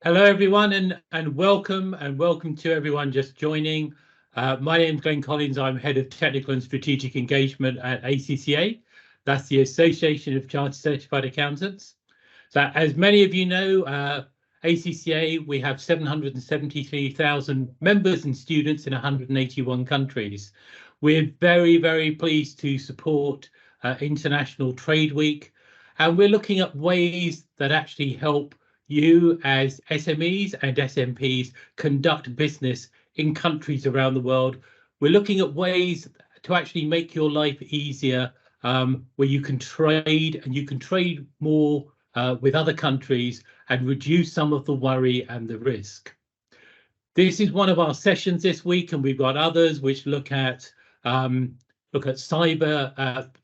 Hello, everyone, and welcome to everyone just joining. My name is Glenn Collins. I'm Head of Technical and Strategic Engagement at ACCA. That's the Association of Chartered Certified Accountants. So as many of you know, ACCA, we have 773,000 members and students in 181 countries. We're very, very pleased to support International Trade Week, and we're looking at ways that actually help you as SMEs and SMPs conduct business in countries around the world. We're looking at ways to actually make your life easier, where you can trade and you can trade more with other countries and reduce some of the worry and the risk. This is one of our sessions this week, and we've got others which look at cyber,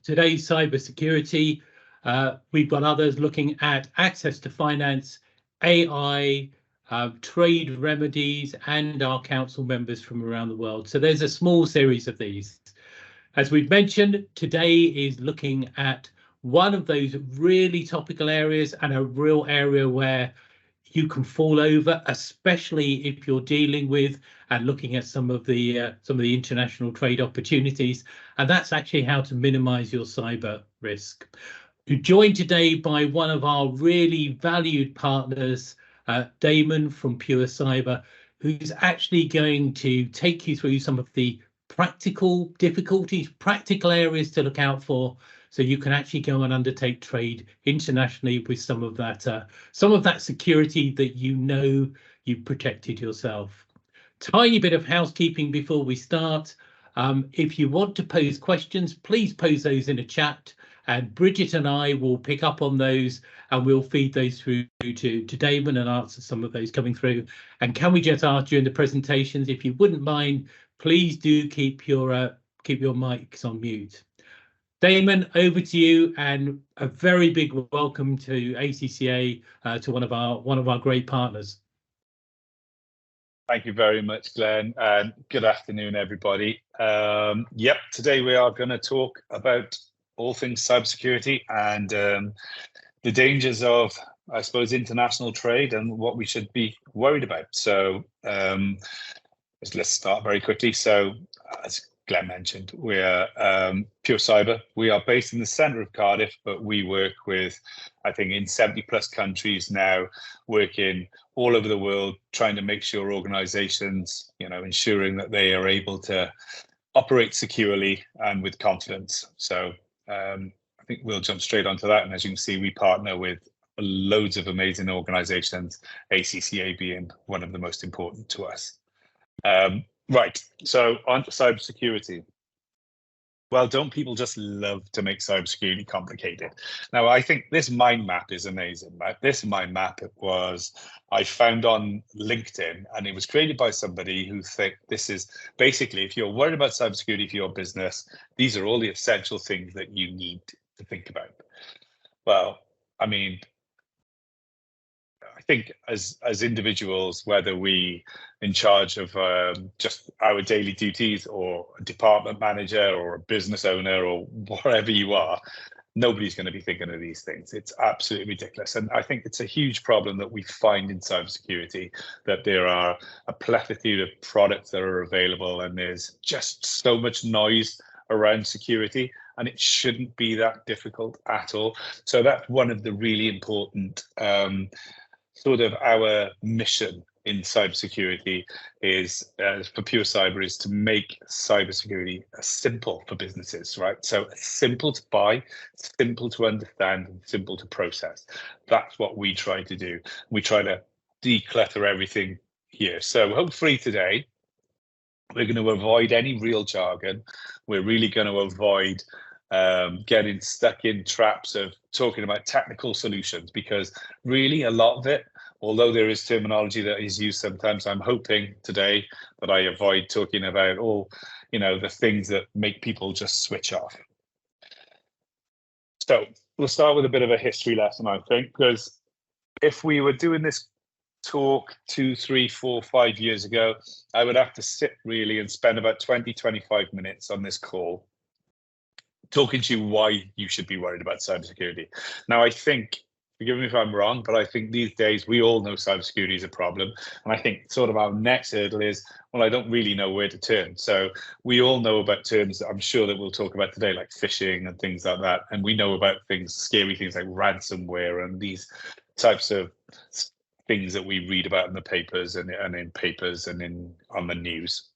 today's cyber security. We've got others looking at access to finance, AI, trade remedies, and our council members from around the world. So there's a small series of these. As we've mentioned, today is looking at one of those really topical areas and a real area where you can fall over, especially if you're dealing with and looking at some of the international trade opportunities, and that's actually how to minimize your cyber risk. We're joined today by one of our really valued partners, Damon from Pure Cyber, who's actually going to take you through some of the practical difficulties, practical areas to look out for, so you can actually go and undertake trade internationally with some of that security that you know you've protected yourself. Tiny bit of housekeeping before we start. If you want to pose questions, please pose those in a chat, and Bridget and I will pick up on those and we'll feed those through to Damon and answer some of those coming through. And can we just ask during the presentations, if you wouldn't mind, please do keep your mics on mute. Damon, over to you, and a very big welcome to ACCA, to one of our great partners. Thank you very much, Glenn, and good afternoon, everybody. Today we are going to talk about all things cybersecurity and the dangers of, I suppose, international trade and what we should be worried about. So let's start very quickly. So as Glenn mentioned, we're Pure Cyber. We are based in the centre of Cardiff, but we work with, I think, in 70 plus countries now, working all over the world, trying to make sure organisations, ensuring that they are able to operate securely and with confidence. So I think we'll jump straight onto that. And as you can see, we partner with loads of amazing organisations, ACCA being one of the most important to us. Right, so on to cybersecurity. Well, don't people just love to make cybersecurity complicated? Now, I think this mind map is amazing. Right? This mind map I found on LinkedIn, and it was created by somebody who think this is basically, if you're worried about cybersecurity for your business, these are all the essential things that you need to think about. Well, I mean, I think as individuals, whether we in charge of just our daily duties or a department manager or a business owner or whatever you are, nobody's going to be thinking of these things. It's absolutely ridiculous. And I think it's a huge problem that we find in cybersecurity, that there are a plethora of products that are available and there's just so much noise around security, and it shouldn't be that difficult at all. So that's one of the really important sort of our mission in cybersecurity is for Pure Cyber is to make cybersecurity simple for businesses, right? So simple to buy, simple to understand, and simple to process. That's what we try to do. We try to declutter everything here. So hopefully today we're going to avoid any real jargon. We're really going to avoid getting stuck in traps of talking about technical solutions, because really a lot of it, although there is terminology that is used sometimes, I'm hoping today that I avoid talking about all, the things that make people just switch off. So we'll start with a bit of a history lesson, I think, because if we were doing this talk 2, 3, 4, 5 years ago, I would have to sit really and spend about 20, 25 minutes on this call talking to you why you should be worried about cybersecurity. Now, I think forgive me if I'm wrong, but I think these days we all know cybersecurity is a problem. And I think sort of our next hurdle is, well, I don't really know where to turn. So we all know about terms that I'm sure that we'll talk about today, like phishing and things like that. And we know about things, scary things like ransomware and these types of things that we read about in the papers and in papers and on the news.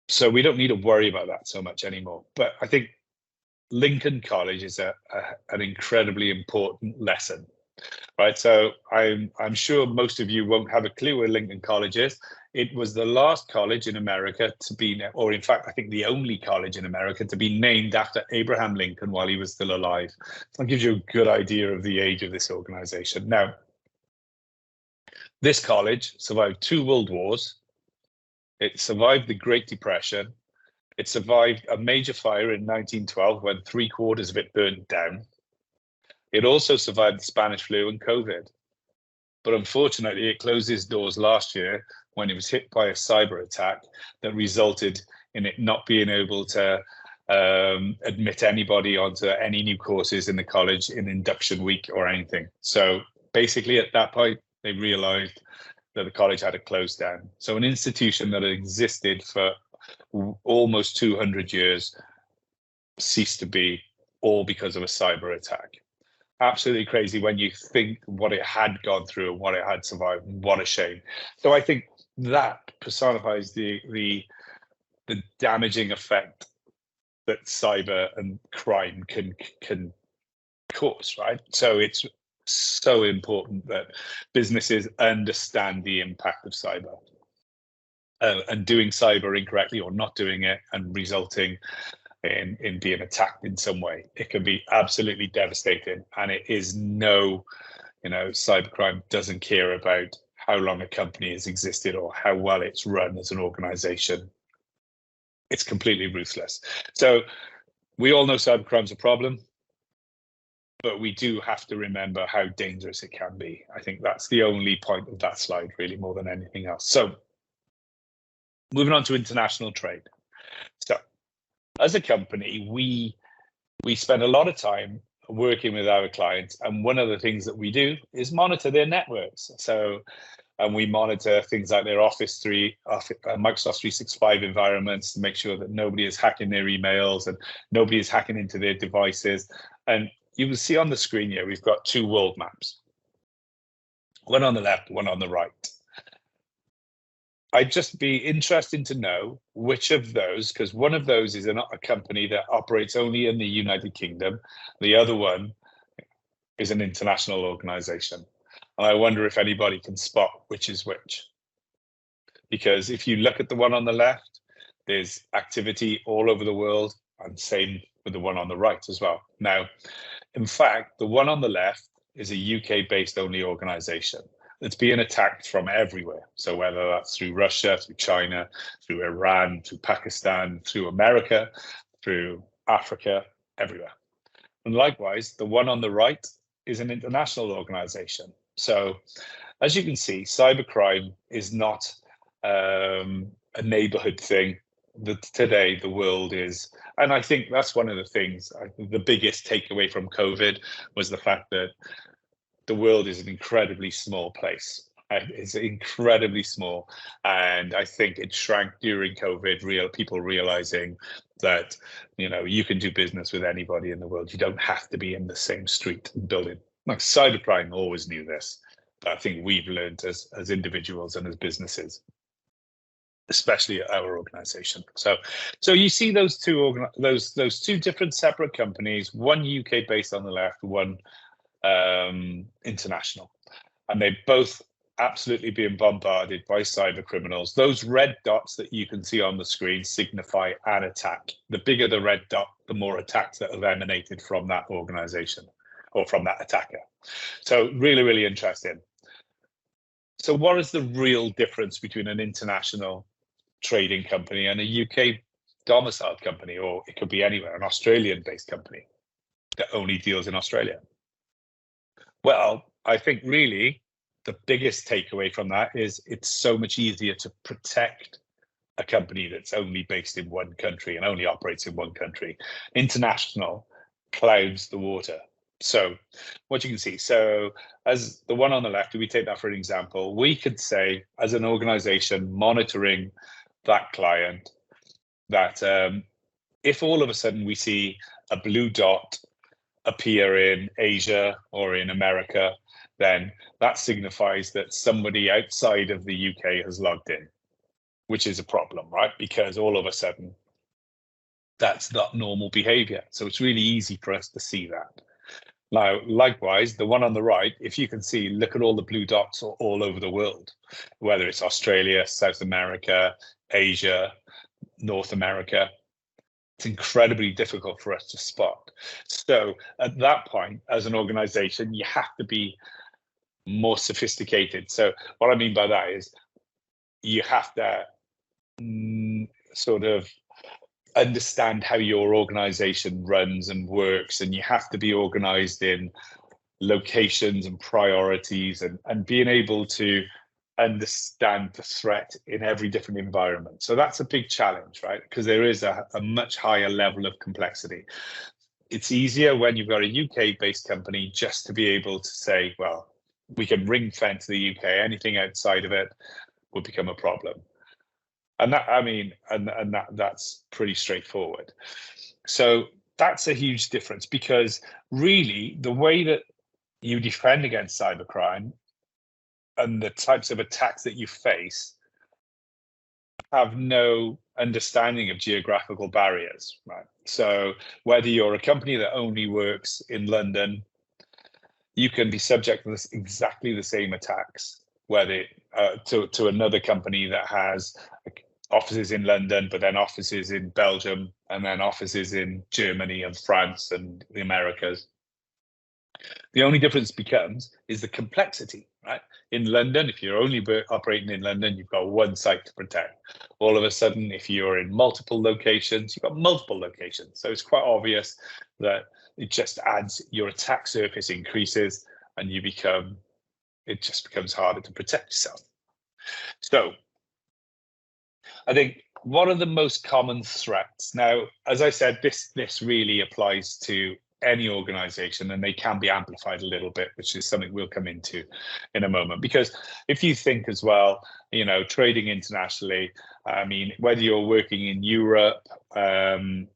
So we don't need to worry about that so much anymore. But I think Lincoln College is an incredibly important lesson, right? So I'm sure most of you won't have a clue where Lincoln College is. It was the last college in America to be, or in fact, I think the only college in America to be named after Abraham Lincoln while he was still alive. So that gives you a good idea of the age of this organization. Now, this college survived 2 world wars. It survived the Great Depression. It survived a major fire in 1912 when 3/4 of it burned down. It also survived the Spanish flu and COVID. But unfortunately, it closed its doors last year when it was hit by a cyber attack that resulted in it not being able to admit anybody onto any new courses in the college in induction week or anything. So basically, at that point, they realized that the college had to close down. So an institution that had existed for almost 200 years ceased to be, all because of a cyber attack. Absolutely crazy when you think what it had gone through and what it had survived. What a shame. So I think that personifies the damaging effect that cyber and crime can cause, right? So it's so important that businesses understand the impact of cyber. And doing cyber incorrectly or not doing it and resulting in being attacked in some way, it can be absolutely devastating. And it is cybercrime doesn't care about how long a company has existed or how well it's run as an organization. It's completely ruthless. So we all know cybercrime's a problem, but we do have to remember how dangerous it can be. I think that's the only point of that slide, really, more than anything else. So moving on to international trade. So as a company, we spend a lot of time working with our clients, and one of the things that we do is monitor their networks. So, and we monitor things like their Microsoft 365 environments to make sure that nobody is hacking their emails and nobody is hacking into their devices. And you will see on the screen here, we've got 2 world maps, one on the left, one on the right. I'd just be interested to know which of those, because one of those is a company that operates only in the United Kingdom. The other one is an international organization. And I wonder if anybody can spot which is which. Because if you look at the one on the left, there's activity all over the world, and same with the one on the right as well. Now, in fact, the one on the left is a UK-based only organization. It's being attacked from everywhere. So whether that's through Russia, through China, through Iran, through Pakistan, through America, through Africa, everywhere. And likewise, the one on the right is an international organization. So as you can see, cybercrime is not a neighborhood thing. Today, the world is, and I think that's one of the things, the biggest takeaway from COVID was the fact that the world is an incredibly small place. It's incredibly small. And I think it shrank during COVID, people realizing that, you can do business with anybody in the world. You don't have to be in the same street and building. Like cybercrime always knew this, but I think we've learned as individuals and as businesses, especially at our organization. So you see those two different separate companies, one UK based on the left, one international, and they both absolutely being bombarded by cyber criminals. Those red dots that you can see on the screen signify an attack. The bigger the red dot, the more attacks that have emanated from that organization or from that attacker. So really, really interesting. So what is the real difference between an international trading company and a UK domiciled company, or it could be anywhere, an Australian based company that only deals in Australia? Well, I think really the biggest takeaway from that is it's so much easier to protect a company that's only based in one country and only operates in one country. International clouds the water So what you can see, so as the one on the left, if we take that for an example, we could say as an organization monitoring that client that if all of a sudden we see a blue dot appear in Asia or in America, then that signifies that somebody outside of the UK has logged in, which is a problem, right? Because all of a sudden that's not normal behavior. So it's really easy for us to see that. Now, likewise, the one on the right, if you can see, look at all the blue dots all over the world, whether it's Australia, South America, Asia, North America. It's incredibly difficult for us to spot. So at that point, as an organization, you have to be more sophisticated. So what I mean by that is you have to sort of understand how your organization runs and works, and you have to be organized in locations and priorities, and being able to understand the threat in every different environment. So that's a big challenge, right? Because there is a much higher level of complexity. It's easier when you've got a UK-based company just to be able to say, well, we can ring fence the UK, anything outside of it will become a problem. And that, I mean, that's pretty straightforward. So that's a huge difference, because really the way that you defend against cybercrime and the types of attacks that you face have no understanding of geographical barriers, right? So whether you're a company that only works in London, you can be subject to exactly the same attacks, whether to another company that has offices in London, but then offices in Belgium, and then offices in Germany and France and the Americas. The only difference becomes is the complexity, right? In London, if you're only operating in London, you've got one site to protect. All of a sudden, if you're in multiple locations, you've got multiple locations. So it's quite obvious that it just adds, your attack surface increases, and it just becomes harder to protect yourself. So I think what are the most common threats? Now, as I said, this really applies to any organization, and they can be amplified a little bit, which is something we'll come into in a moment. Because if you think as well, you know, trading internationally, I mean, whether you're working in Europe in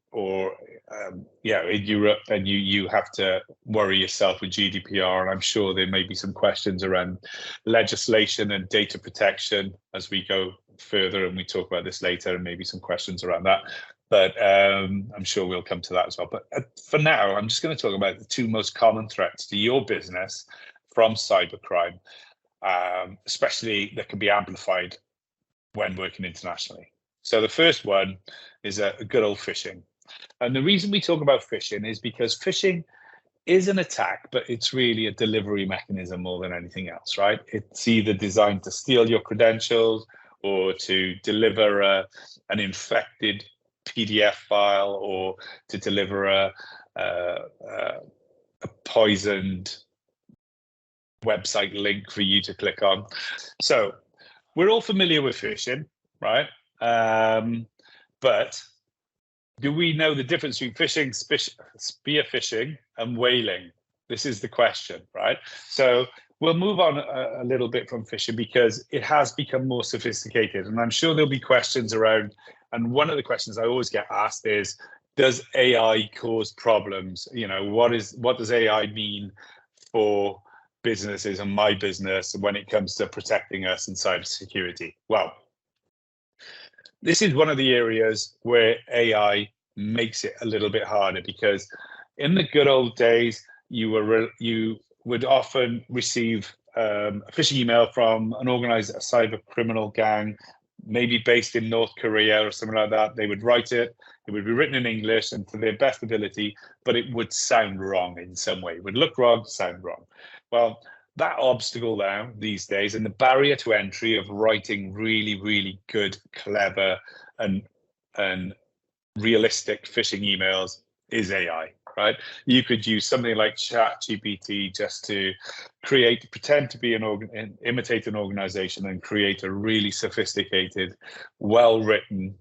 Europe, then you have to worry yourself with GDPR, and I'm sure there may be some questions around legislation and data protection as we go further, and we talk about this later, and maybe some questions around that. But I'm sure we'll come to that as well. But for now, I'm just going to talk about the two most common threats to your business from cybercrime, especially that can be amplified when working internationally. So the first one is a good old phishing. And the reason we talk about phishing is because phishing is an attack, but it's really a delivery mechanism more than anything else, right? It's either designed to steal your credentials or to deliver an infected PDF file, or to deliver a poisoned website link for you to click on. So we're all familiar with phishing, right? But do we know the difference between phishing, spear phishing, and whaling? This is the question, right? So we'll move on a little bit from phishing because it has become more sophisticated, and I'm sure there'll be questions around. And one of the questions I always get asked is, does AI cause problems? You know, what does AI mean for businesses and my business when it comes to protecting us in cybersecurity? Well, this is one of the areas where AI makes it a little bit harder, because in the good old days, you would often receive a phishing email from an organized cyber criminal gang, maybe based in North Korea or something like that. They would write it, it would be written in English and to their best ability, but it would sound wrong in some way. It would look wrong, sound wrong. Well, that obstacle now these days, and the barrier to entry of writing really, really good, clever, and realistic phishing emails is AI, right? You could use something like ChatGPT just to pretend to be imitate an organization and create a really sophisticated, well-written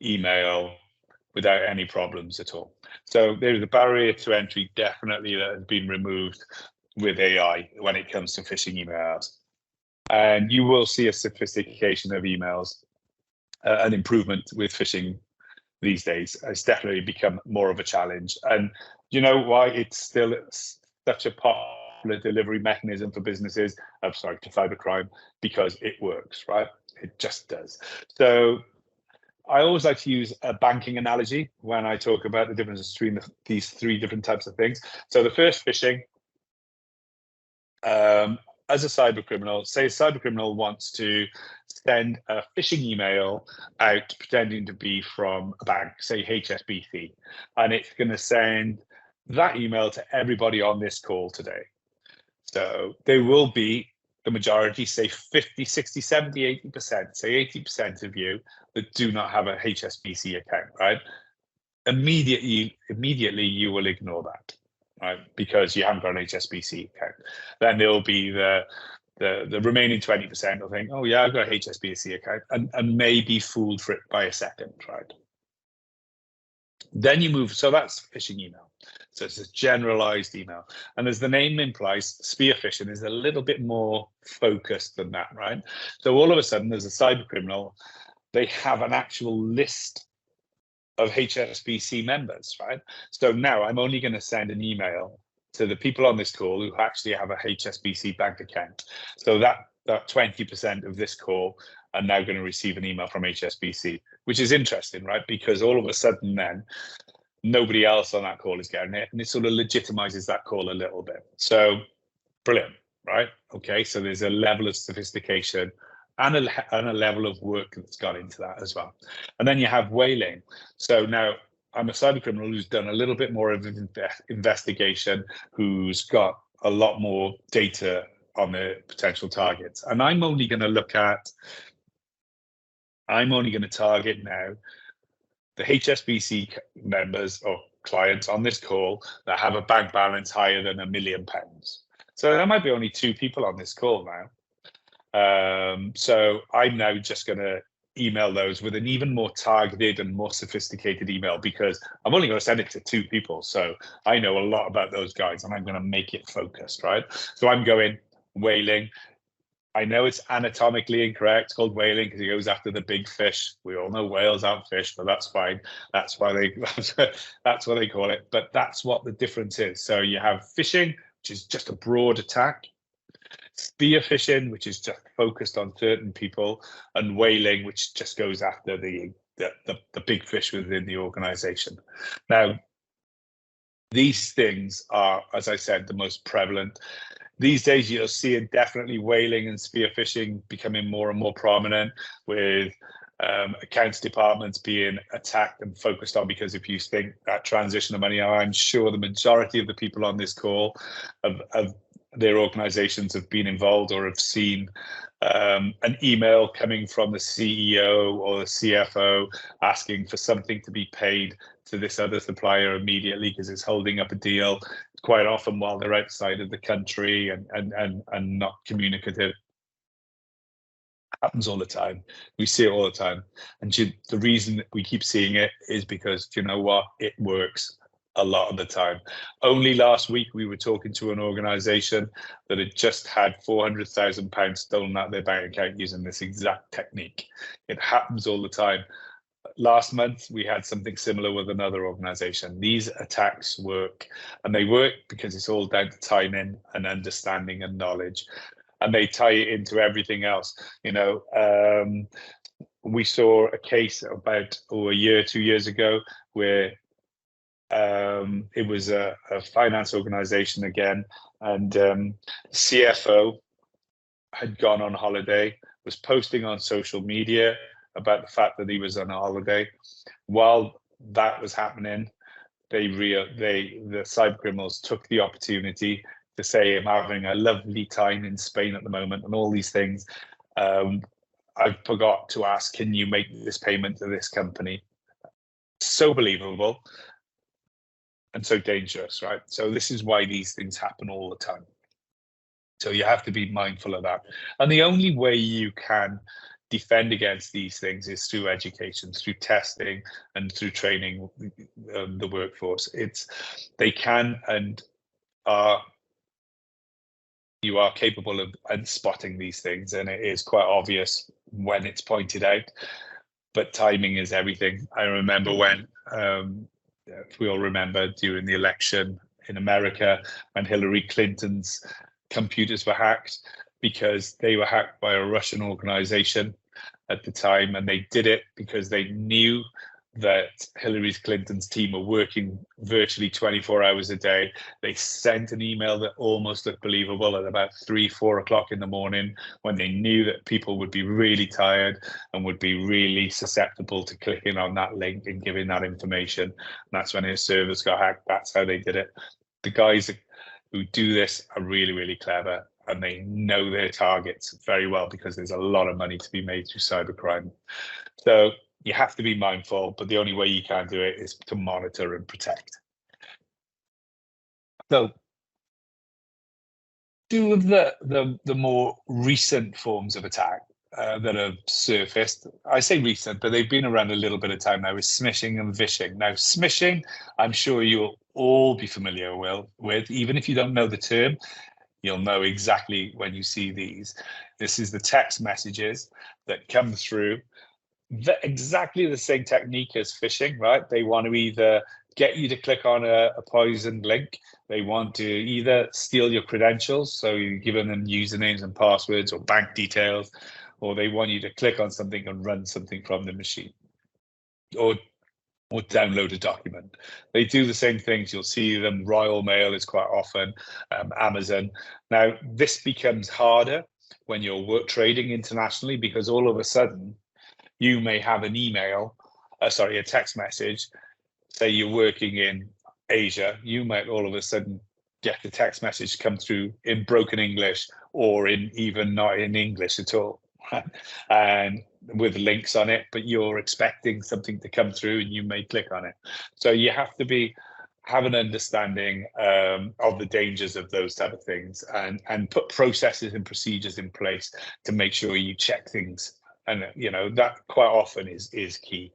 email without any problems at all. So there's a barrier to entry definitely that has been removed with AI when it comes to phishing emails. And you will see a sophistication of emails, an improvement with phishing these days. It's definitely become more of a challenge. And you know why it's still such a popular delivery mechanism for businesses, for cybercrime? Because it works, right? It just does. So I always like to use a banking analogy when I talk about the difference between these three different types of things. So the first, phishing. As a cyber criminal, say a cyber criminal wants to send a phishing email out pretending to be from a bank, say HSBC, and it's going to send that email to everybody on this call today. So there will be the majority, say 50, 60, 70, 80%, say 80% of you that do not have a HSBC account, right? Immediately you will ignore that. Right, because you haven't got an HSBC account. Then there'll be the remaining 20% will think, oh yeah, I've got a HSBC account, and may be fooled for it by a second, right? Then you move, so that's phishing email. So it's a generalized email. And as the name implies, spear phishing is a little bit more focused than that, right? So all of a sudden, there's a cyber criminal, they have an actual list of HSBC members, right? So now I'm only going to send an email to the people on this call who actually have a HSBC bank account. So that 20% of this call are now going to receive an email from HSBC, which is interesting, right? Because all of a sudden then nobody else on that call is getting it, and it sort of legitimizes that call a little bit. So brilliant, right? Okay, so there's a level of sophistication and a level of work that's gone into that as well. And then you have whaling. So now I'm a cyber criminal who's done a little bit more of an investigation, who's got a lot more data on the potential targets. And I'm only going to target now the HSBC members or clients on this call that have a bank balance higher than £1 million. So there might be only 2 people on this call now. So I'm now just going to email those with an even more targeted and more sophisticated email, because I'm only going to send it to 2 people. So I know a lot about those guys, and I'm going to make it focused, right? So I'm going whaling. I know it's anatomically incorrect. It's called whaling because it goes after the big fish. We all know whales aren't fish, but that's fine. That's why that's what they call it. But that's what the difference is. So you have phishing, which is just a broad attack. Spear phishing, which is just focused on certain people, and whaling, which just goes after the big fish within the organization. Now, these things are, as I said, the most prevalent. These days, you'll see it definitely whaling and spear phishing becoming more and more prominent, with accounts departments being attacked and focused on, because if you think that transition of money, I'm sure the majority of the people on this call of their organizations have been involved or have seen an email coming from the CEO or the CFO asking for something to be paid to this other supplier immediately because it's holding up a deal, quite often while they're outside of the country and not communicative. Happens all the time. We see it all the time. And the reason that we keep seeing it is because, do you know what? It works a lot of the time. Only last week we were talking to an organization that had just had £400,000 stolen out of their bank account using this exact technique. It happens all the time. Last month we had something similar with another organization. These attacks work, and they work because it's all down to timing and understanding and knowledge, and they tie it into everything else. You know, we saw a case about a year, 2 years ago, where it was a finance organization again, and CFO had gone on holiday, was posting on social media about the fact that he was on a holiday. While that was happening, the cyber criminals took the opportunity to say, I'm having a lovely time in Spain at the moment and all these things. I forgot to ask, can you make this payment to this company? So believable. And so dangerous, right? So this is why these things happen all the time. So you have to be mindful of that. And the only way you can defend against these things is through education, through testing, and through training the workforce. They can and are, you are capable of spotting these things, and it is quite obvious when it's pointed out. But timing is everything. I remember when, if we all remember, during the election in America, when Hillary Clinton's computers were hacked, because they were hacked by a Russian organization at the time, and they did it because they knew that Hillary Clinton's team were working virtually 24 hours a day. They sent an email that almost looked believable at about 3-4 o'clock in the morning, when they knew that people would be really tired and would be really susceptible to clicking on that link and giving that information. And that's when his servers got hacked. That's how they did it. The guys who do this are really, really clever, and they know their targets very well, because there's a lot of money to be made through cybercrime. So you have to be mindful, but the only way you can do it is to monitor and protect. So two of the more recent forms of attack that have surfaced, I say recent, but they've been around a little bit of time now, is smishing and vishing. Now, smishing, I'm sure you'll all be familiar with, even if you don't know the term, you'll know exactly when you see these. This is the text messages that come through. Exactly the same technique as phishing, right? They want to either get you to click on a poisoned link. They want to either steal your credentials, so you're giving them usernames and passwords or bank details, or they want you to click on something and run something from the machine, or download a document. They do the same things. You'll see them. Royal Mail is quite often, Amazon. Now, this becomes harder when you're trading internationally, because all of a sudden you may have an email, a text message. Say you're working in Asia, you might all of a sudden get the text message come through in broken English, or even not in English at all, and with links on it, but you're expecting something to come through and you may click on it. So you have to have an understanding of the dangers of those type of things, and put processes and procedures in place to make sure you check things. And that quite often is key.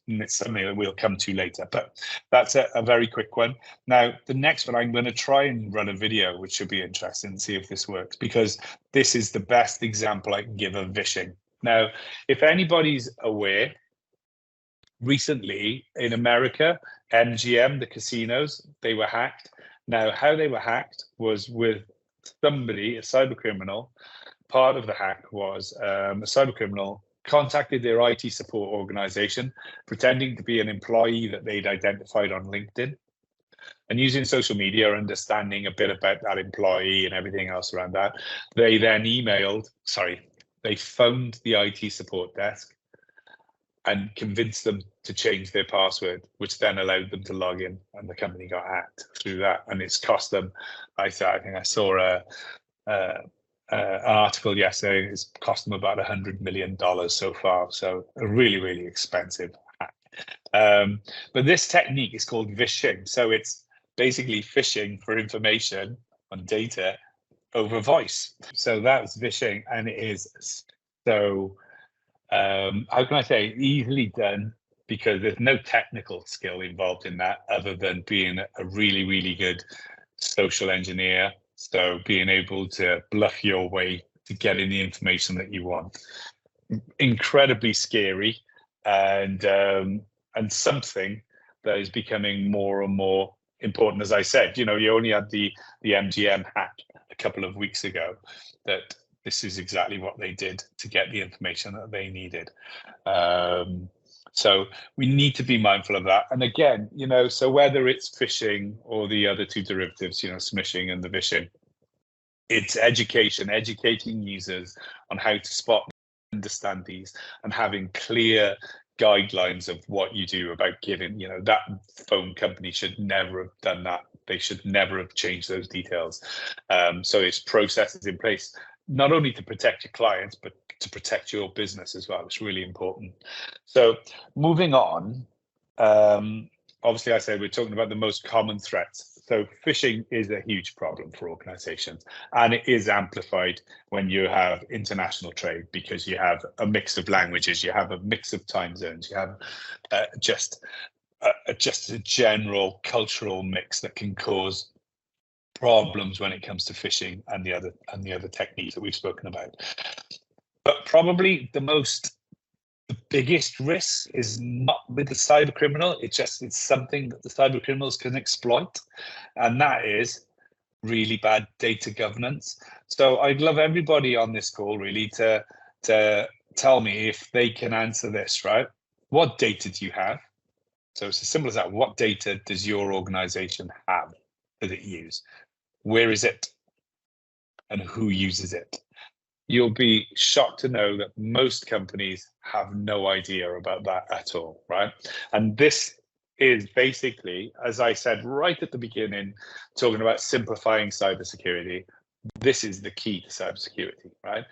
And it's something that we'll come to later, but that's a very quick one. Now, the next one, I'm going to try and run a video, which should be interesting, and see if this works, because this is the best example I can give of vishing. Now, if anybody's aware, recently in America, MGM, the casinos, they were hacked. Now, how they were hacked was with somebody, a cyber criminal. Part of the hack was a cybercriminal contacted their IT support organization, pretending to be an employee that they'd identified on LinkedIn, and using social media, understanding a bit about that employee and everything else around that. They then they phoned the IT support desk and convinced them to change their password, which then allowed them to log in, and the company got hacked through that. And it's cost them, I think I saw an article yesterday, it's cost them about $100 million so far. So a really, really expensive hack. But this technique is called vishing. So it's basically phishing for information on data over voice. So that's vishing, and it is so, how can I say, easily done, because there's no technical skill involved in that other than being a really, really good social engineer. So being able to bluff your way to getting the information that you want. Incredibly scary, and something that is becoming more and more important. As I said, you only had the MGM hack a couple of weeks ago. That this is exactly what they did to get the information that they needed. So we need to be mindful of that. And again, so whether it's phishing or the other two derivatives, smishing and the vishing, it's educating users on how to spot, understand these, and having clear guidelines of what you do about giving. That phone company should never have done that. They should never have changed those details. So it's processes in place, not only to protect your clients, but to protect your business as well. It's really important. So moving on, obviously I said we're talking about the most common threats. So phishing is a huge problem for organizations, and it is amplified when you have international trade, because you have a mix of languages, you have a mix of time zones, you have just a general cultural mix that can cause problems when it comes to phishing and the other techniques that we've spoken about. But probably the biggest risk is not with the cyber criminal. It's something that the cyber criminals can exploit, and that is really bad data governance. So I'd love everybody on this call really to tell me if they can answer this, right? What data do you have? So it's as simple as that. What data does your organization have that it use? Where is it? And who uses it? You'll be shocked to know that most companies have no idea about that at all, right? And this is basically, as I said right at the beginning, talking about simplifying cybersecurity. This is the key to cybersecurity, right?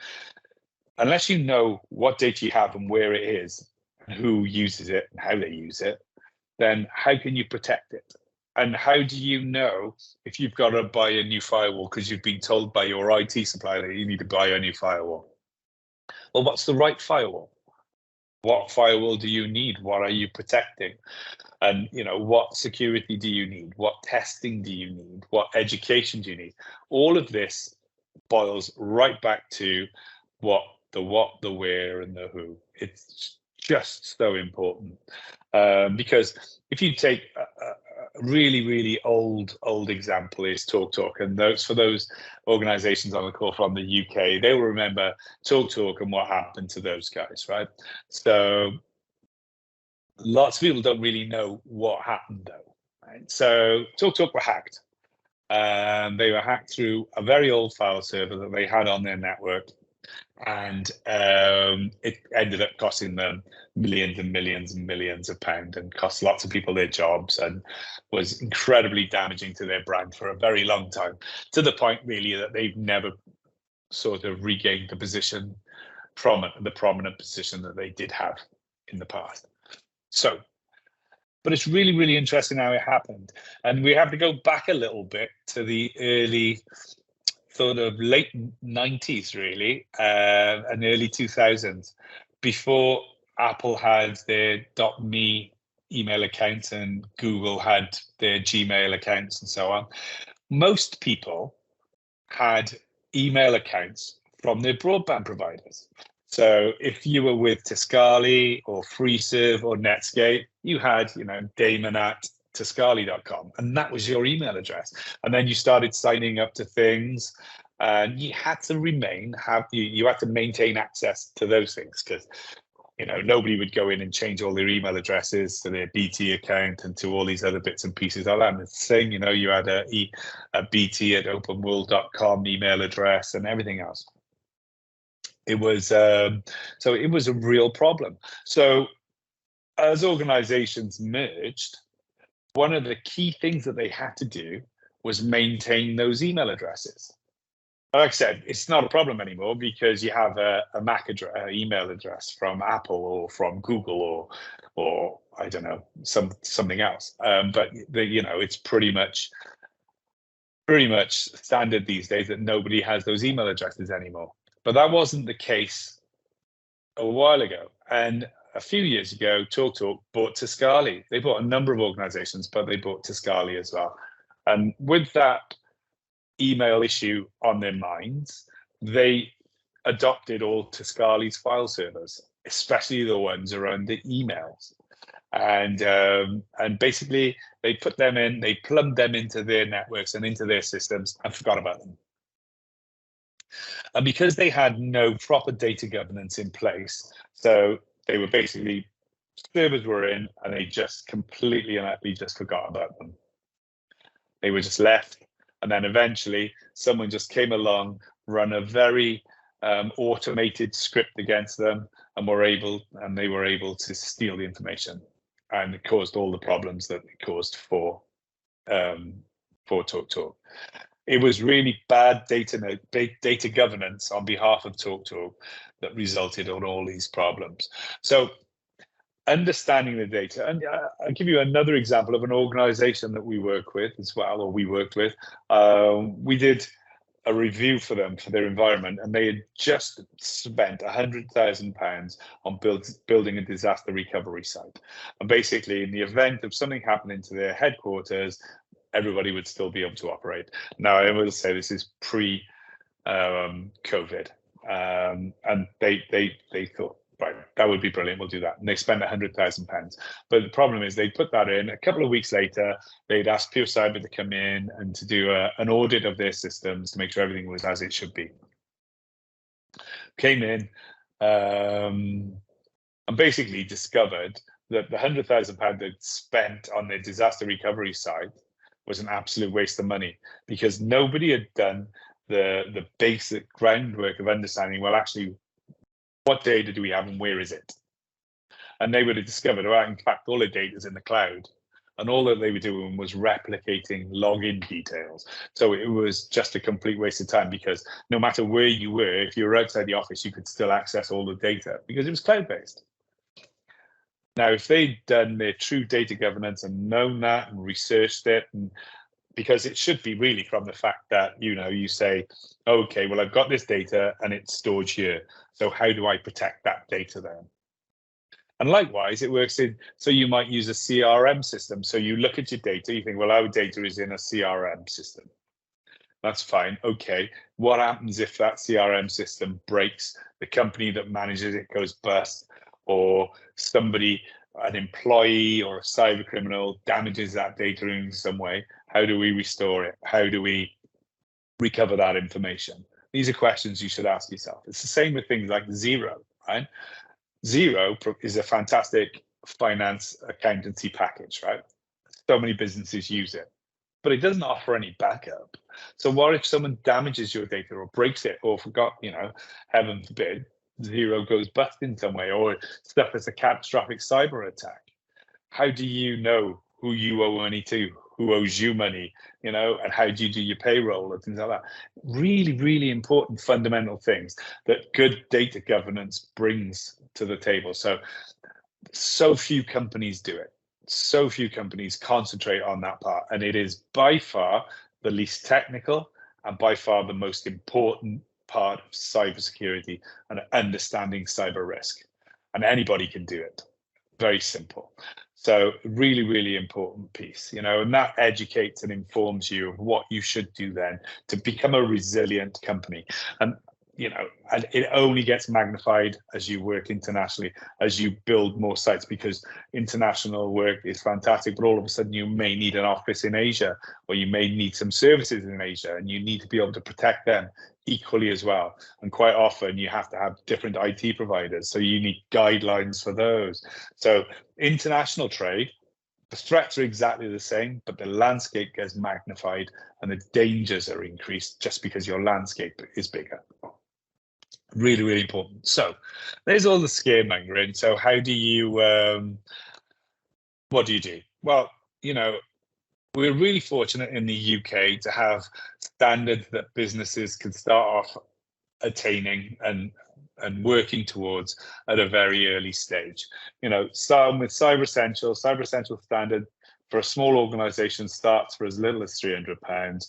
Unless you know what data you have and where it is, and who uses it and how they use it, then how can you protect it? And how do you know if you've got to buy a new firewall because you've been told by your IT supplier that you need to buy a new firewall? Well, what's the right firewall? What firewall do you need? What are you protecting? And what security do you need? What testing do you need? What education do you need? All of this boils right back to the where, and the who. It's just so important, because if you take a really, really old example is TalkTalk, and for those organizations on the call from the UK, they will remember TalkTalk and what happened to those guys, right? So lots of people don't really know what happened though, right? So TalkTalk were hacked. They were hacked through a very old file server that they had on their network, and it ended up costing them millions and millions and millions of pounds, and cost lots of people their jobs, and was incredibly damaging to their brand for a very long time, to the point really that they've never sort of regained the position, the prominent position that they did have in the past. So, but it's really, really interesting how it happened, and we have to go back a little bit to the early sort of late 90s really, and early 2000s, before Apple had their .me email accounts and Google had their Gmail accounts and so on. Most people had email accounts from their broadband providers. So if you were with Tiscali or FreeServe or Netscape, you had, Damon@tiscali.com, and that was your email address. And then you started signing up to things, and you had to you had to maintain access to those things, because nobody would go in and change all their email addresses to their BT account and to all these other bits and pieces like that. And it's saying, you had a BT@openworld.com email address and everything else. It was so it was a real problem. So as organizations merged, one of the key things that they had to do was maintain those email addresses. Like I said, it's not a problem anymore because you have a MAC email address from Apple or from Google or I don't know, something else. But it's pretty much standard these days that nobody has those email addresses anymore. But that wasn't the case a while ago. And a few years ago, TalkTalk bought Tiscali. They bought a number of organizations, but they bought Tiscali as well. And with that email issue on their minds, they adopted all Tiscali's file servers, especially the ones around the emails. And basically they put them in, they plumbed them into their networks and into their systems and forgot about them. And because they had no proper data governance in place, so they were basically, servers were in and they just completely and utterly just forgot about them. They were just left. And then eventually someone just came along, run a very automated script against them, and they were able to steal the information, and it caused all the problems that it caused for TalkTalk. It was really bad data governance on behalf of TalkTalk that resulted in all these problems. So understanding the data. And I'll give you another example of an organization that we work with as well, or we worked with. We did a review for them for their environment, and they had just spent £100,000 on building a disaster recovery site. And basically, in the event of something happening to their headquarters, everybody would still be able to operate. Now, I will say this is pre-COVID, and they thought, right, that would be brilliant, we'll do that. And they spent £100,000. But the problem is they put that in. A couple of weeks later, they'd asked Pure Cyber to come in and to do an audit of their systems to make sure everything was as it should be. Came in and basically discovered that the £100,000 they'd spent on their disaster recovery site was an absolute waste of money, because nobody had done the basic groundwork of understanding, well, actually, what data do we have and where is it? And they would have discovered, well, in fact, all the data is in the cloud. And all that they were doing was replicating login details. So it was just a complete waste of time, because no matter where you were, if you were outside the office, you could still access all the data because it was cloud-based. Now, if they'd done their true data governance and known that and researched it, and because it should be really from the fact that, you say, okay, well, I've got this data and it's stored here. So how do I protect that data then? And likewise, it works in, so you might use a CRM system. So you look at your data, you think, well, our data is in a CRM system. That's fine. Okay, what happens if that CRM system breaks, the company that manages it goes bust, or somebody, an employee or a cyber criminal damages that data in some way? How do we restore it? How do we recover that information? These are questions you should ask yourself. It's the same with things like Xero, right? Xero is a fantastic finance accountancy package, right? So many businesses use it, but it doesn't offer any backup. So what if someone damages your data or breaks it or forgot, heaven forbid, Xero goes bust in some way, or suffers a catastrophic cyber attack? How do you know who you owe money to, who owes you money, and how do you do your payroll and things like that? Really, really important fundamental things that good data governance brings to the table. So few companies do it. So few companies concentrate on that part. And it is by far the least technical and by far the most important part of cybersecurity and understanding cyber risk. And anybody can do it. Very simple. So really, really important piece, and that educates and informs you of what you should do then to become a resilient company. And, and it only gets magnified as you work internationally, as you build more sites, because international work is fantastic, but all of a sudden you may need an office in Asia, or you may need some services in Asia, and you need to be able to protect them equally as well. And quite often you have to have different IT providers, so you need guidelines for those. So international trade, the threats are exactly the same, but the landscape gets magnified and the dangers are increased just because your landscape is bigger. Really, really important. So there's all the scaremongering. So how do you, what do you do? Well, we're really fortunate in the UK to have standards that businesses can start off attaining and working towards at a very early stage. Starting with Cyber Essentials. Cyber Essentials standard for a small organization starts for as little as £300.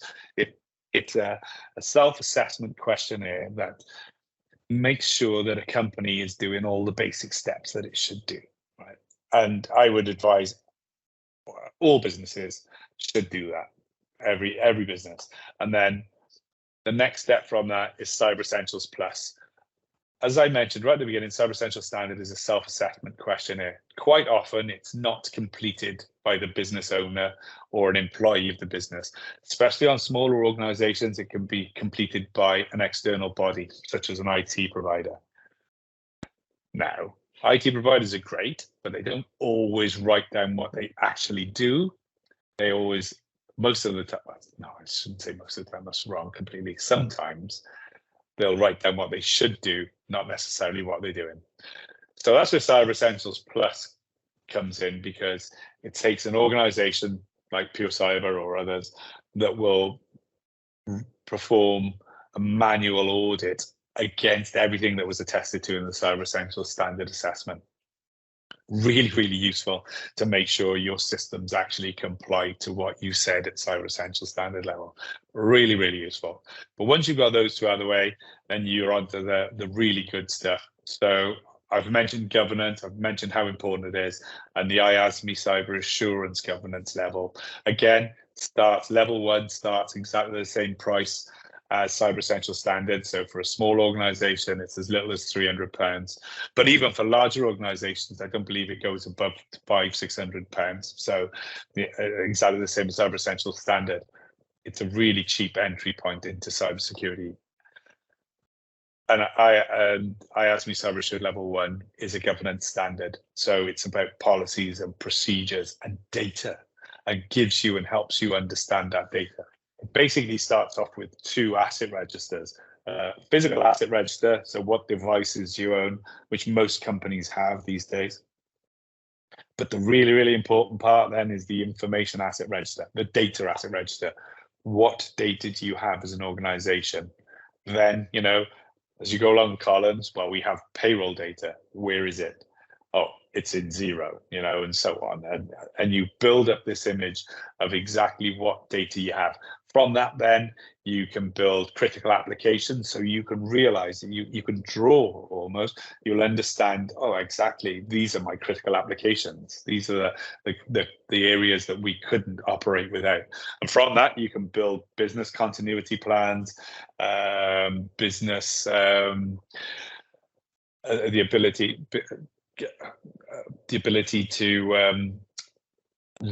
It's a self-assessment questionnaire that makes sure that a company is doing all the basic steps that it should do, right? And I would advise all businesses should do that, every business. And then the next step from that is Cyber Essentials Plus. As I mentioned right at the beginning, Cyber Essentials Standard is a self-assessment questionnaire. Quite often it's not completed by the business owner or an employee of the business. Especially on smaller organizations, it can be completed by an external body, such as an IT provider. Now, IT providers are great, but they don't always write down what they actually do. They always, most of the time, no, I shouldn't say most of the time, that's wrong completely. Sometimes they'll write down what they should do, not necessarily what they're doing. So that's where Cyber Essentials Plus comes in, because it takes an organization like Pure Cyber or others that will perform a manual audit against everything that was attested to in the Cyber Essentials Standard assessment. really, really useful to make sure your systems actually comply to what you said at Cyber Essentials standard level. Really, really useful. But once you've got those two out of the way, then you're onto the really good stuff. So I've mentioned governance, I've mentioned how important it is, and the IASME cyber assurance governance level. Again, level 1 starts exactly the same price as Cyber Essentials standard. So for a small organization, it's as little as £300. But even for larger organizations, I don't believe it goes above £500-600. So exactly the same as Cyber Essentials standard. It's a really cheap entry point into cybersecurity. And IASME Cyber Assured Level 1 is a governance standard. So it's about policies and procedures and data, and gives you and helps you understand that data. It basically starts off with 2 asset registers. Physical asset register, so what devices you own, which most companies have these days. But the really, really important part then is the information asset register, the data asset register. What data do you have as an organization? Then, you know, as you go along the columns, well, we have payroll data. Where is it? Oh, it's in zero, you know, and so on. And you build up this image of exactly what data you have. From that, then you can build critical applications. So you can realize that you can draw almost, you'll understand, oh, exactly, these are my critical applications. These are the areas that we couldn't operate without. And from that, you can build business continuity plans, the ability to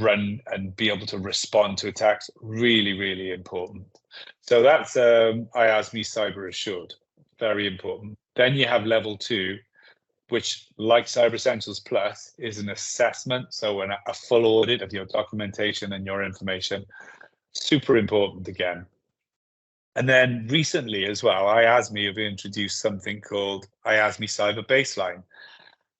run and be able to respond to attacks. Really, really important. So that's IASME Cyber Assured, very important. Then you have level 2, which, like Cyber Essentials Plus, is an assessment. So a full audit of your documentation and your information. Super important again. And then recently as well, IASME have introduced something called IASME Cyber Baseline.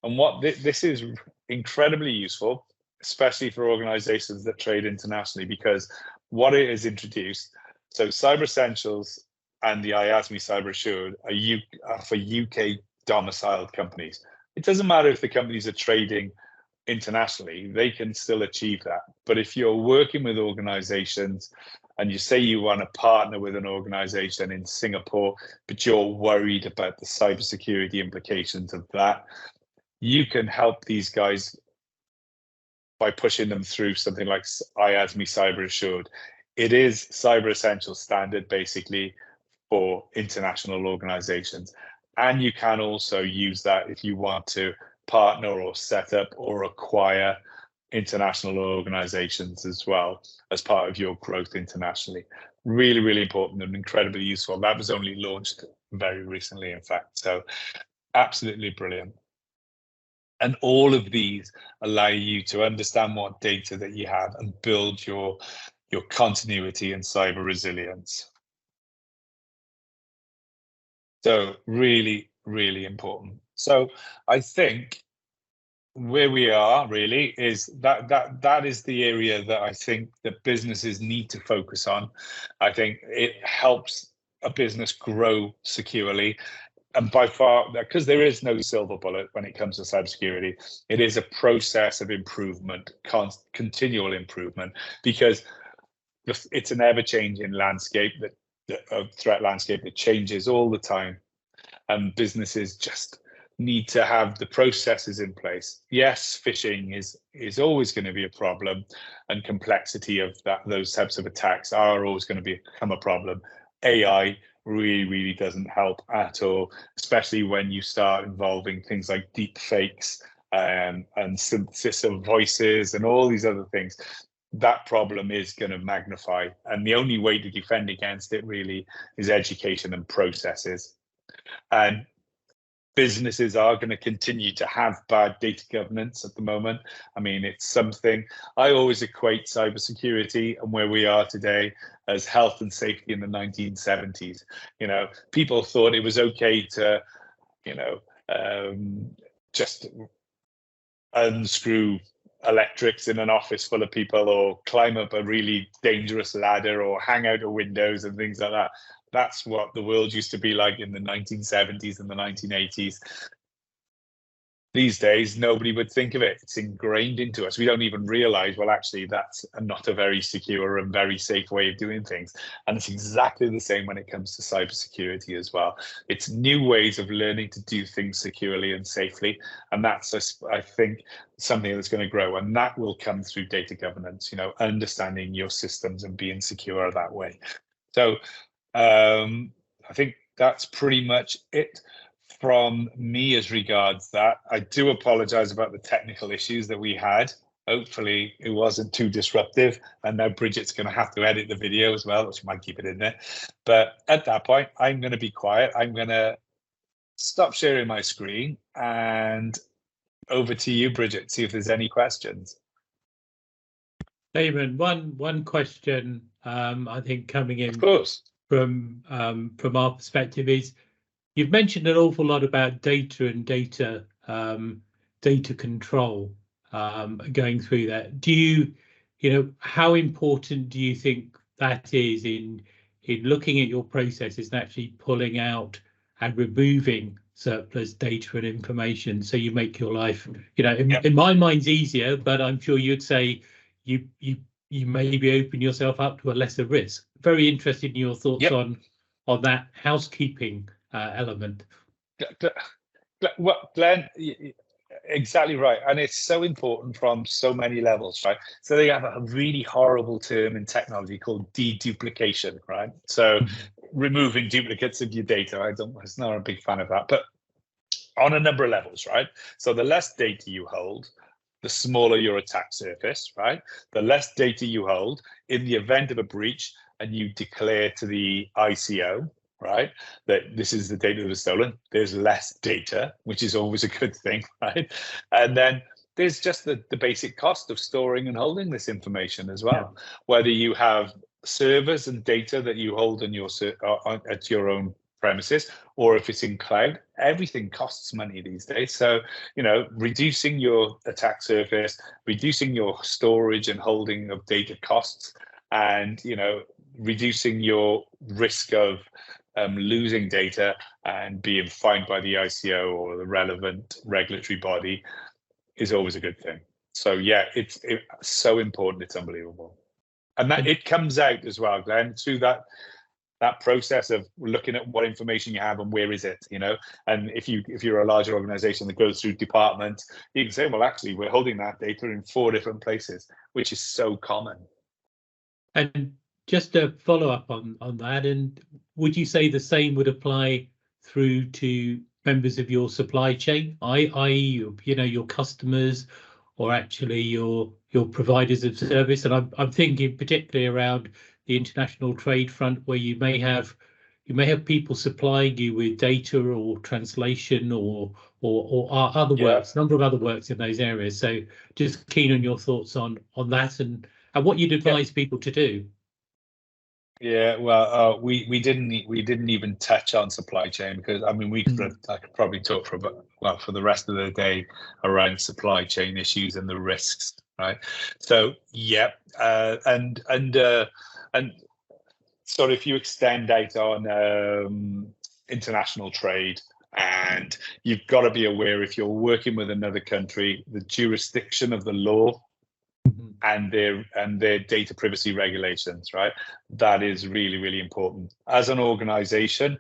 And what this is incredibly useful, especially for organizations that trade internationally, because what it has introduced, so Cyber Essentials and the IASME Cyber Assured are for UK domiciled companies. It doesn't matter if the companies are trading internationally, they can still achieve that. But if you're working with organizations and you say you want to partner with an organization in Singapore, but you're worried about the cybersecurity implications of that, you can help these guys by pushing them through something like IASME Cyber Assured. It is Cyber Essentials standard, basically, for international organizations. And you can also use that if you want to partner or set up or acquire international organizations as well as part of your growth internationally. Really, really important and incredibly useful. That was only launched very recently, in fact. So absolutely brilliant. And all of these allow you to understand what data that you have and build your continuity and cyber resilience. So really, really important. So I think where we are really is that is the area that I think that businesses need to focus on. I think it helps a business grow securely. And by far, because there is no silver bullet when it comes to cybersecurity, it is a process of improvement, continual improvement, because it's an ever-changing landscape, threat landscape that changes all the time, and businesses just need to have the processes in place. Yes, phishing is always going to be a problem, and complexity of those types of attacks are always going to become a problem. AI really doesn't help at all, especially when you start involving things like deep fakes and synthesis of voices and all these other things. That problem is going to magnify, and the only way to defend against it really is education and processes. And businesses are going to continue to have bad data governance at the moment. I mean, it's something I always equate cybersecurity and where we are today as health and safety in the 1970s. You know, people thought it was okay to, you know, just unscrew electrics in an office full of people, or climb up a really dangerous ladder, or hang out of windows and things like that. That's what the world used to be like in the 1970s and the 1980s. these days, nobody would think of it. It's ingrained into us. We don't even realize, well, actually, that's not a very secure and very safe way of doing things. And it's exactly the same when it comes to cybersecurity as well. It's new ways of learning to do things securely and safely. And that's, I think, something that's going to grow. And that will come through data governance, you know, understanding your systems and being secure that way. So I think that's pretty much it from me as regards that. I do apologize about the technical issues that we had. Hopefully it wasn't too disruptive, and now Bridget's going to have to edit the video as well, which might keep it in there. But at that point, I'm going to be quiet. I'm going to stop sharing my screen, and over to you, Bridget, see if there's any questions. Damon, one question I think coming in, of course, from our perspective is, you've mentioned an awful lot about data and data control going through that. Do you know, how important do you think that is in looking at your processes and actually pulling out and removing surplus data and information, so you make your life, you know, in my mind's easier, but I'm sure you'd say you maybe open yourself up to a lesser risk. Very interested in your thoughts on that housekeeping element. Well, Glenn, exactly right. And it's so important from so many levels, right? So they have a really horrible term in technology called deduplication, right? So removing duplicates of your data. I was not a big fan of that, but on a number of levels, right? So the less data you hold, the smaller your attack surface, right? The less data you hold in the event of a breach, and you declare to the ICO, right, that this is the data that was stolen, there's less data, which is always a good thing, right? And then there's just the basic cost of storing and holding this information as well. Whether you have servers and data that you hold in your at your own premises, or if it's in cloud, everything costs money these days. So, you know, reducing your attack surface, reducing your storage and holding of data costs, and, you know, reducing your risk of losing data and being fined by the ICO or the relevant regulatory body is always a good thing. So yeah, it's so important. It's unbelievable. And that it comes out as well, Glenn, through that process of looking at what information you have and where is it, you know. And if you're a larger organization that goes through departments, you can say, well, actually, we're holding that data in 4 different places, which is so common. And just to follow up on that, and would you say the same would apply through to members of your supply chain, i.e., you know, your customers, or actually your providers of service? And I'm thinking particularly around the international trade front, where you may have people supplying you with data or translation or other works, number of other works in those areas. So just keen on your thoughts on that and what you'd advise people to do. Yeah, well, we didn't even touch on supply chain, because I mean I could probably talk for the rest of the day around supply chain issues and the risks, right? So yeah, and sort of if you extend out on international trade, and you've got to be aware, if you're working with another country, the jurisdiction of the law and their data privacy regulations, right? That is really, really important. As an organization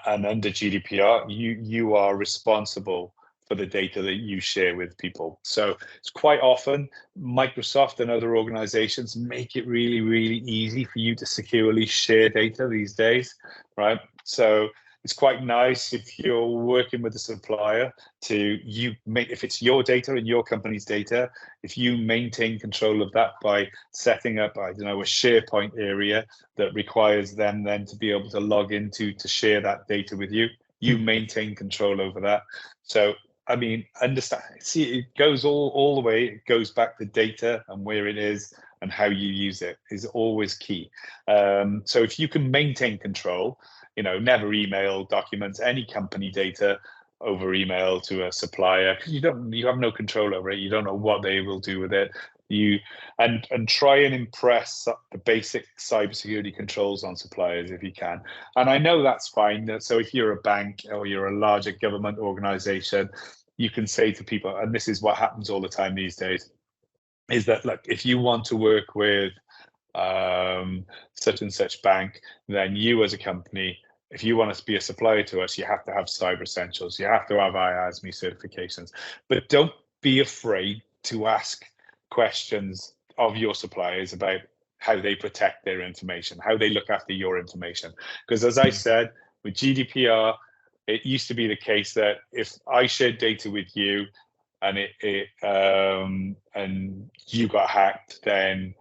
and under GDPR, you are responsible for the data that you share with people. So it's quite often Microsoft and other organizations make it really, really easy for you to securely share data these days, right? So it's quite nice if you're working with a supplier if it's your data and your company's data, if you maintain control of that by setting up, I don't know, a SharePoint area that requires them then to be able to log into to share that data with you, you maintain control over that. So, I mean, understand, see, it goes all the way, it goes back to data and where it is and how you use it is always key. So if you can maintain control, you know, never email documents, any company data over email to a supplier, because you have no control over it. You don't know what they will do with it. And try and impress the basic cybersecurity controls on suppliers if you can. And I know that's fine. So if you're a bank or you're a larger government organization, you can say to people, and this is what happens all the time these days, is that, look, if you want to work with such and such bank, then you as a company, if you want to be a supplier to us, you have to have Cyber Essentials, you have to have IASME certifications, but don't be afraid to ask questions of your suppliers about how they protect their information, how they look after your information. Because as I said, with GDPR, it used to be the case that if I shared data with you and and you got hacked, then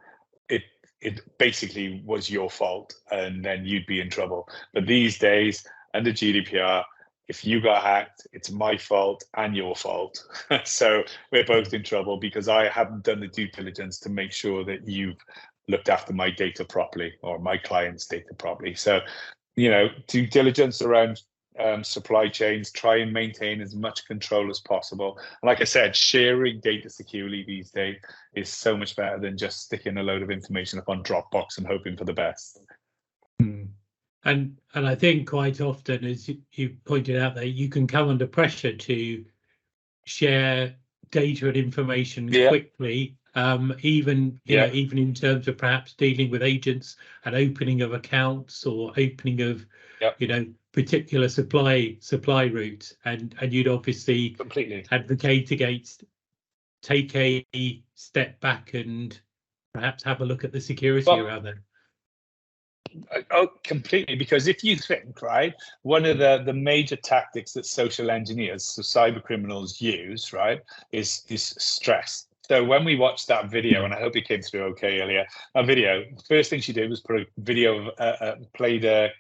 it basically was your fault, and then you'd be in trouble. But these days, under GDPR, if you got hacked, it's my fault and your fault. So we're both in trouble because I haven't done the due diligence to make sure that you've looked after my data properly, or my client's data properly. So, you know, due diligence around supply chains, try and maintain as much control as possible. And like I said, sharing data securely these days is so much better than just sticking a load of information up on Dropbox and hoping for the best. And I think quite often, as you pointed out there, you can come under pressure to share data and information quickly, even you know, even in terms of perhaps dealing with agents and opening of accounts or opening of you know, particular supply routes, and you'd obviously completely advocate against take a step back and perhaps have a look at the security around that. Oh, completely. Because if you think, right, one of the major tactics that social engineers, so cyber criminals, use, right, is stress. So when we watched that video, and I hope it came through okay earlier, a video, first thing she did was put a video of played a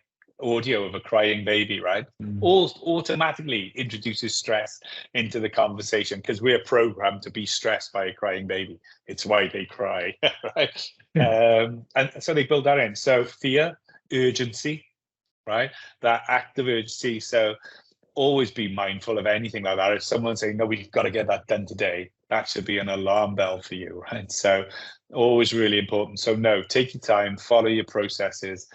audio of a crying baby, right? All automatically introduces stress into the conversation, because we're programmed to be stressed by a crying baby. It's why they cry, right? And so they build that in. So fear, urgency, right? That act of urgency. So always be mindful of anything like that. If someone's saying, no, we've got to get that done today, that should be an alarm bell for you, right? So always really important. So no, take your time, follow your processes.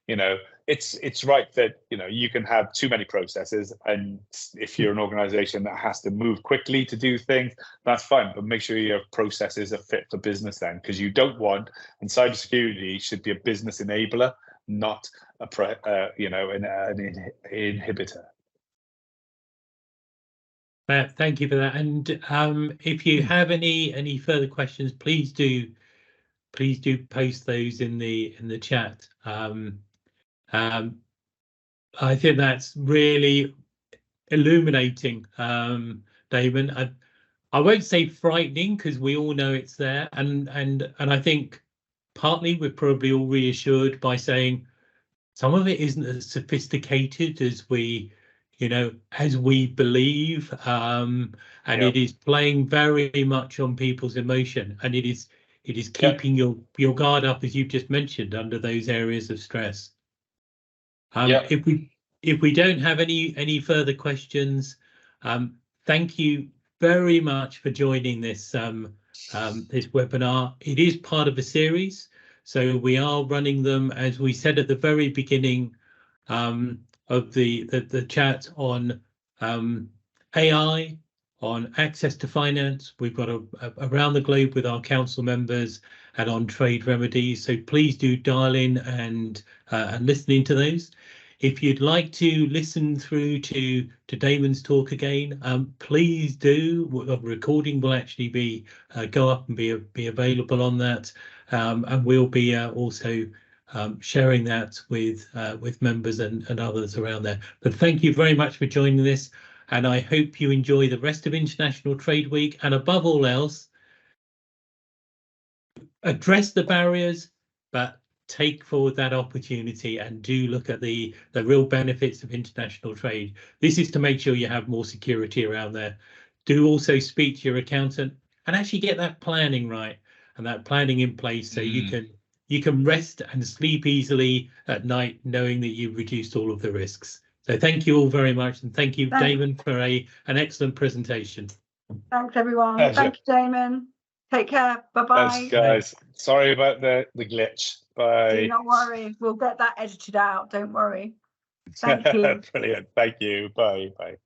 You know, it's right that, you know, you can have too many processes, and if you're an organization that has to move quickly to do things, that's fine, but make sure your processes are fit for business then, because you don't want, and cybersecurity should be a business enabler, not a you know, an inhibitor. Thank you for that. And if you have any further questions, please do post those in the chat. I think that's really illuminating, Damon. I won't say frightening, because we all know it's there, and I think partly we're probably all reassured by saying some of it isn't as sophisticated as we, you know, as we believe, and it is playing very much on people's emotion, and it is keeping your guard up, as you've just mentioned, under those areas of stress. If we don't have any further questions, thank you very much for joining this this webinar. It is part of a series, so we are running them, as we said at the very beginning of the chat, on AI, on access to finance. We've got around the globe with our council members, and on trade remedies. So please do dial in and listen into those. If you'd like to listen through to Damon's talk again, please do. A recording will actually be go up and be available on that, and we'll be also sharing that with members and others around there. But thank you very much for joining this, and I hope you enjoy the rest of International Trade Week, and above all else, address the barriers, but take forward that opportunity, and do look at the real benefits of international trade. This is to make sure you have more security around there. Do also speak to your accountant and actually get that planning right, and that planning in place, so you can rest and sleep easily at night, knowing that you've reduced all of the risks. So thank you all very much, and thank you, Damon, for an excellent presentation. Thanks, everyone. Thank you, Damon. Take care. Bye-bye. Thanks, guys. Sorry about the glitch. Bye. Do not worry. We'll get that edited out. Don't worry. Thank you. Brilliant. Thank you. Bye. Bye.